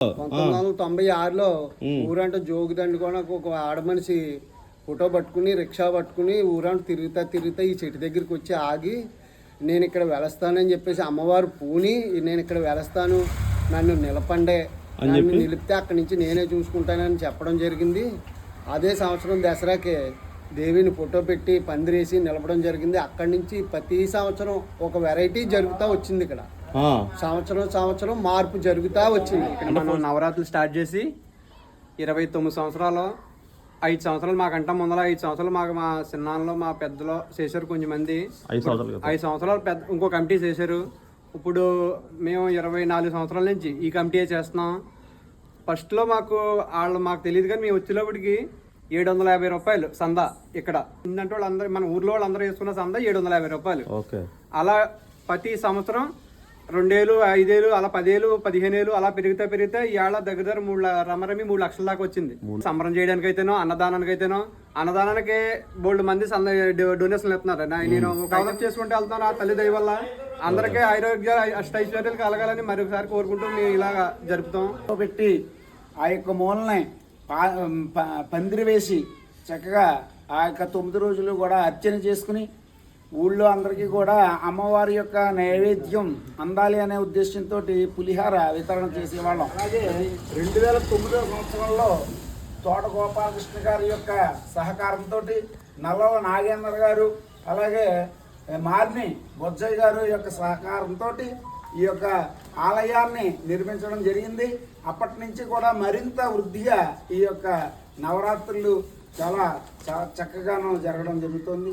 1996లో ఊరంటే జోగుదండి కూడా ఒక ఆడమనిషి ఫోటో పట్టుకుని రిక్షా పట్టుకుని ఊరంటూ తిరుగుతా ఈ చెట్టు దగ్గరికి వచ్చి ఆగి నేను ఇక్కడ వెళస్తానని చెప్పేసి అమ్మవారు పూని నేను ఇక్కడ వెళస్తాను నన్ను నిలపండే నన్ను నిలిపితే అక్కడి నుంచి నేనే చూసుకుంటానని చెప్పడం జరిగింది. అదే సంవత్సరం దసరాకి దేవిని ఫోటో పెట్టి పందిరేసి నిలపడం జరిగింది. అక్కడి నుంచి ప్రతి సంవత్సరం ఒక వెరైటీ జరుగుతూ వచ్చింది. ఇక్కడ సంవత్సరం మార్పు జరుగుతూ వచ్చింది. ఇక్కడ మనం నవరాత్రులు స్టార్ట్ చేసి 29 సంవత్సరాలు 5 సంవత్సరాలు మాకంటా ముందర 5 సంవత్సరాలు మాకు మా చిన్నాన్నలో మా పెద్దలో చేశారు. కొంచెం మంది 5 సంవత్సరాలు పెద్ద ఇంకో కమిటీ చేశారు. ఇప్పుడు మేము 24 సంవత్సరాల నుంచి ఈ కమిటీ చేస్తున్నాం. ఫస్ట్లో మాకు తెలియదు కానీ మేము వచ్చేటప్పటికి 750 రూపాయలు సందా. ఇక్కడ ఏంటంటే వాళ్ళందరూ మన ఊర్లో వాళ్ళందరూ వేసుకున్న సందా 750 రూపాయలు. అలా ప్రతి సంవత్సరం 2 ఏళ్ళు 5 ఏళ్ళు అలా 10 ఏళ్ళు 15 ఏళ్ళు అలా పెరిగితే ఇవాళ దగ్గర 3 లక్షల దాకా వచ్చింది. సంబరం చేయడానికి అయితేనో అన్నదానానికి బోల్డ్ మంది డొనేషన్లు ఇస్తున్నారు. నేను డెవలప్ చేసుకుంటూ వెళ్తాను. ఆ తల్లి దయ వల్ల అందరికీ ఆరోగ్య అష్టైశ్వర్యాలు కలగాలని మరొకసారి కోరుకుంటూ మేము ఇలాగా జరుపుతాం. పెట్టి ఆ యొక్క మూలని పందిరి వేసి చక్కగా ఆ యొక్క 9 రోజులు కూడా అర్చన చేసుకుని ఊళ్ళో అందరికీ కూడా అమ్మవారి యొక్క నైవేద్యం అందాలి అనే ఉద్దేశంతో పులిహార వితరణ చేసేవాళ్ళం. అలాగే 2009 సంవత్సరంలో తోట గోపాలకృష్ణ గారి యొక్క సహకారంతో నల్లవ నాగేంద్ర గారు అలాగే మార్ని బొజ్జయ్య గారు యొక్క సహకారంతో ఈ యొక్క ఆలయాన్ని నిర్మించడం జరిగింది. అప్పటి నుంచి కూడా మరింత వృద్ధిగా ఈ యొక్క నవరాత్రులు చాలా చక్కగాను జరగడం జరుగుతుంది.